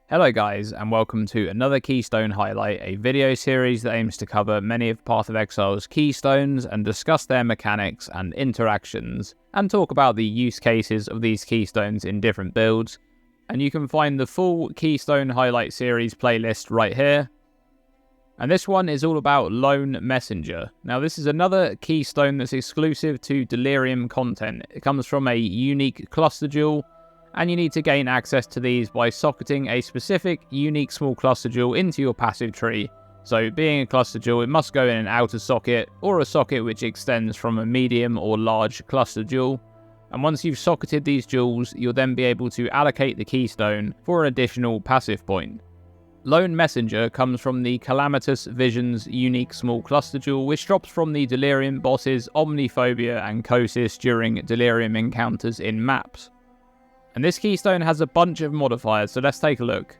Hello guys, and welcome to another Keystone highlight, a video series that aims to cover many of Path of Exile's keystones and discuss their mechanics and interactions, and talk about the use cases of these keystones in different builds. And you can find the full Keystone highlight series playlist right here. And this one is all about Lone Messenger. Now this is another keystone that's exclusive to Delirium content. It comes from a unique cluster jewel, and you need to gain access to these by socketing a specific unique small cluster jewel into your passive tree. So being a cluster jewel, it must go in an outer socket, or a socket which extends from a medium or large cluster jewel. And once you've socketed these jewels, you'll then be able to allocate the keystone for an additional passive point. Lone Messenger comes from the Calamitous Vision's unique small cluster jewel, which drops from the Delirium bosses Omniphobia and Kosis during Delirium encounters in maps. And this keystone has a bunch of modifiers, so let's take a look.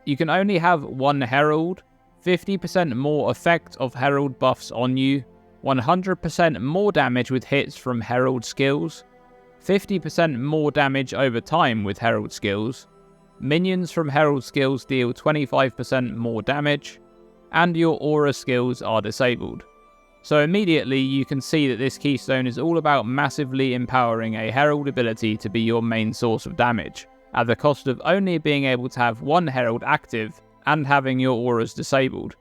You can only have one Herald, 50% more effect of Herald buffs on you, 100% more damage with hits from Herald skills, 50% more damage over time with Herald skills, minions from Herald skills deal 25% more damage, and your aura skills are disabled. So immediately you can see that this keystone is all about massively empowering a Herald ability to be your main source of damage, at the cost of only being able to have one Herald active and having your auras disabled.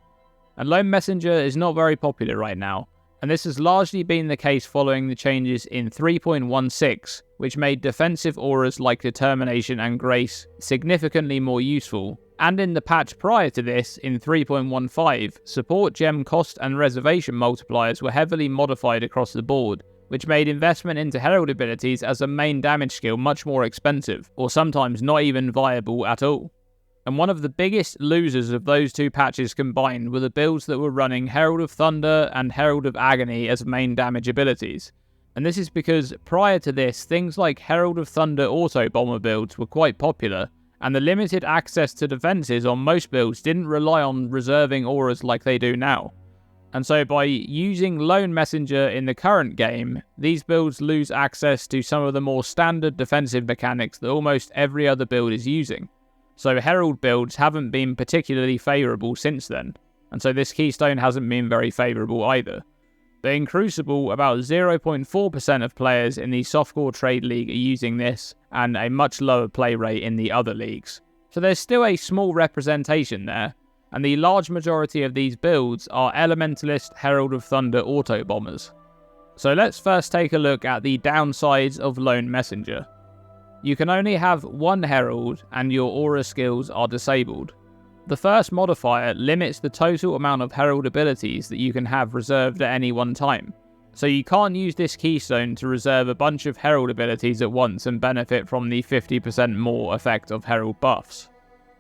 And Lone Messenger is not very popular right now, and this has largely been the case following the changes in 3.16, which made defensive auras like Determination and Grace significantly more useful. And in the patch prior to this, in 3.15, support gem cost and reservation multipliers were heavily modified across the board, which made investment into Herald abilities as a main damage skill much more expensive, or sometimes not even viable at all. And one of the biggest losers of those two patches combined were the builds that were running Herald of Thunder and Herald of Agony as main damage abilities. And this is because prior to this, things like Herald of Thunder auto bomber builds were quite popular, and the limited access to defenses on most builds didn't rely on reserving auras like they do now. And so by using Lone Messenger in the current game, these builds lose access to some of the more standard defensive mechanics that almost every other build is using. So Herald builds haven't been particularly favourable since then, and so this keystone hasn't been very favourable either. But in Crucible, about 0.4% of players in the Softcore Trade League are using this, and a much lower play rate in the other leagues. So there's still a small representation there, and the large majority of these builds are Elementalist Herald of Thunder auto bombers. So let's first take a look at the downsides of Lone Messenger. You can only have one Herald, and your aura skills are disabled. The first modifier limits the total amount of Herald abilities that you can have reserved at any one time. So you can't use this keystone to reserve a bunch of Herald abilities at once and benefit from the 50% more effect of Herald buffs.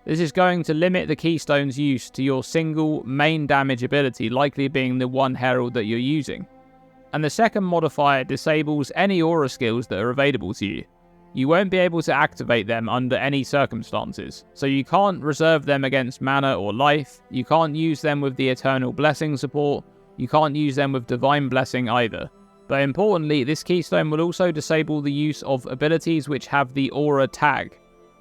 This is going to limit the keystone's use to your single main damage ability, likely being the one Herald that you're using. And the second modifier disables any aura skills that are available to you. You won't be able to activate them under any circumstances, so you can't reserve them against mana or life, you can't use them with the Eternal Blessing support, you can't use them with Divine Blessing either. But importantly, this keystone will also disable the use of abilities which have the aura tag.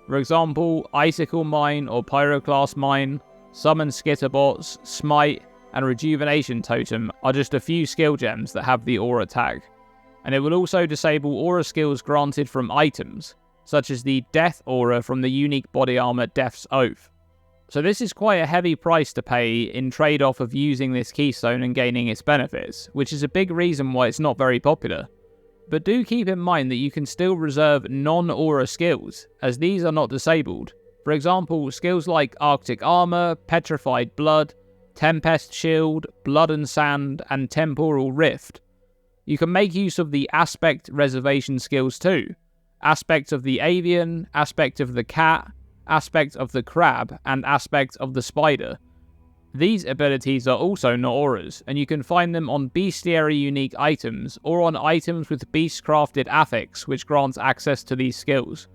For example, Icicle Mine or Pyroclast Mine, Summon Skitterbots, Smite, and Rejuvenation Totem are just a few skill gems that have the aura tag. And it will also disable aura skills granted from items, such as the Death Aura from the unique body armor Death's Oath. So this is quite a heavy price to pay in trade-off of using this keystone and gaining its benefits, which is a big reason why it's not very popular. But do keep in mind that you can still reserve non-aura skills, as these are not disabled. For example, skills like Arctic Armor, Petrified Blood, Tempest Shield, Blood and Sand, and Temporal Rift. You can make use of the Aspect reservation skills too. Aspect of the Avian, Aspect of the Cat, Aspect of the Crab, and Aspect of the Spider. These abilities are also not auras, and you can find them on bestiary unique items, or on items with beast-crafted affix, which grants access to these skills.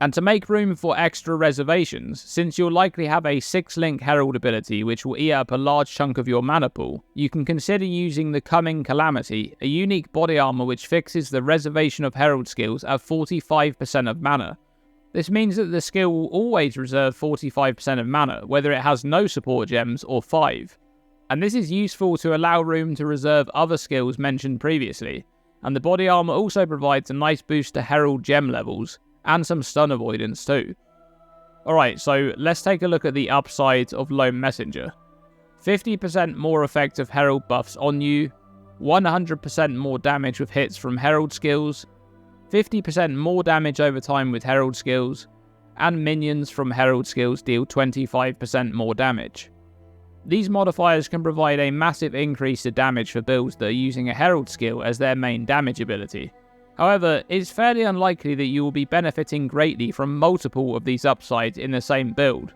And to make room for extra reservations, since you'll likely have a 6-link Herald ability which will eat up a large chunk of your mana pool, you can consider using the Coming Calamity, a unique body armor which fixes the reservation of Herald skills at 45% of mana. This means that the skill will always reserve 45% of mana, whether it has no support gems or 5. And this is useful to allow room to reserve other skills mentioned previously, and the body armor also provides a nice boost to Herald gem levels, and some stun avoidance too. Alright, so let's take a look at the upsides of Lone Messenger. 50% more effective Herald buffs on you, 100% more damage with hits from Herald skills, 50% more damage over time with Herald skills, and minions from Herald skills deal 25% more damage. These modifiers can provide a massive increase to damage for builds that are using a Herald skill as their main damage ability. However, it's fairly unlikely that you will be benefiting greatly from multiple of these upsides in the same build.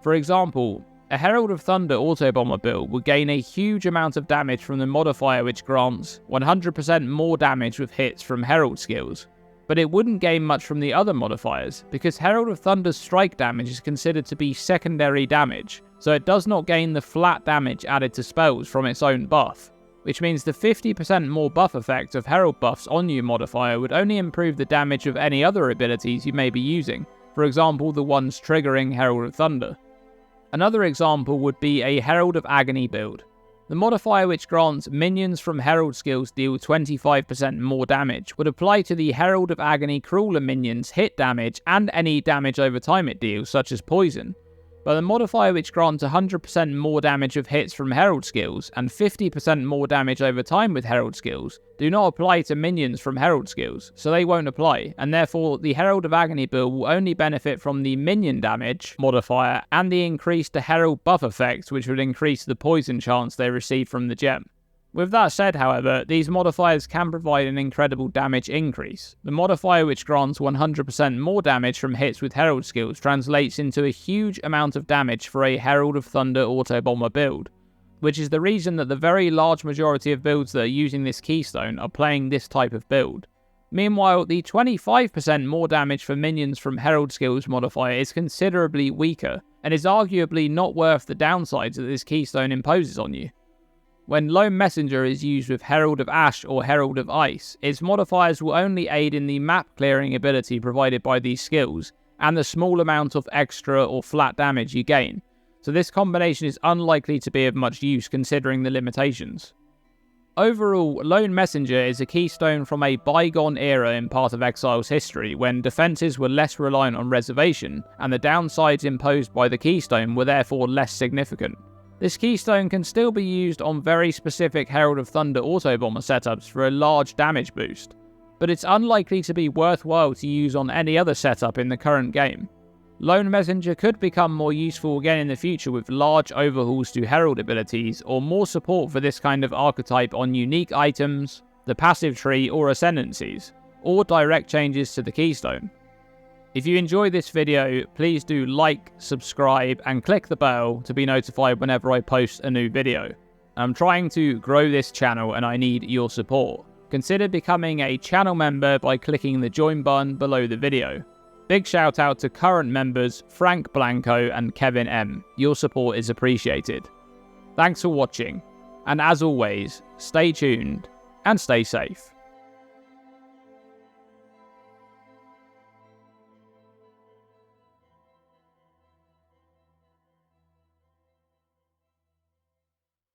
For example, a Herald of Thunder Autobomber build would gain a huge amount of damage from the modifier which grants 100% more damage with hits from Herald skills, but it wouldn't gain much from the other modifiers, because Herald of Thunder's strike damage is considered to be secondary damage, so it does not gain the flat damage added to spells from its own buff, which means the 50% more buff effect of Herald buffs on you modifier would only improve the damage of any other abilities you may be using, for example the ones triggering Herald of Thunder. Another example would be a Herald of Agony build. The modifier which grants minions from Herald skills deal 25% more damage would apply to the Herald of Agony Crawler minions' hit damage and any damage over time it deals, such as poison. But the modifier which grants 100% more damage with hits from Herald skills and 50% more damage over time with Herald skills do not apply to minions from Herald skills, so they won't apply, and therefore the Herald of Agony build will only benefit from the minion damage modifier and the increase to Herald buff effect, which would increase the poison chance they receive from the gem. With that said, however, these modifiers can provide an incredible damage increase. The modifier which grants 100% more damage from hits with Herald skills translates into a huge amount of damage for a Herald of Thunder Autobomber build, which is the reason that the very large majority of builds that are using this Keystone are playing this type of build. Meanwhile, the 25% more damage for minions from Herald skills modifier is considerably weaker, and is arguably not worth the downsides that this Keystone imposes on you. When Lone Messenger is used with Herald of Ash or Herald of Ice, its modifiers will only aid in the map clearing ability provided by these skills, and the small amount of extra or flat damage you gain, so this combination is unlikely to be of much use considering the limitations. Overall, Lone Messenger is a Keystone from a bygone era in Path of Exile's history, when defences were less reliant on reservation, and the downsides imposed by the Keystone were therefore less significant. This Keystone can still be used on very specific Herald of Thunder Autobomber setups for a large damage boost, but it's unlikely to be worthwhile to use on any other setup in the current game. Lone Messenger could become more useful again in the future with large overhauls to Herald abilities, or more support for this kind of archetype on unique items, the passive tree or ascendancies, or direct changes to the Keystone. If you enjoyed this video, please do like, subscribe, and click the bell to be notified whenever I post a new video. I'm trying to grow this channel and I need your support. Consider becoming a channel member by clicking the join button below the video. Big shout out to current members Frank Blanco and Kevin M. Your support is appreciated. Thanks for watching, and as always, stay tuned and stay safe.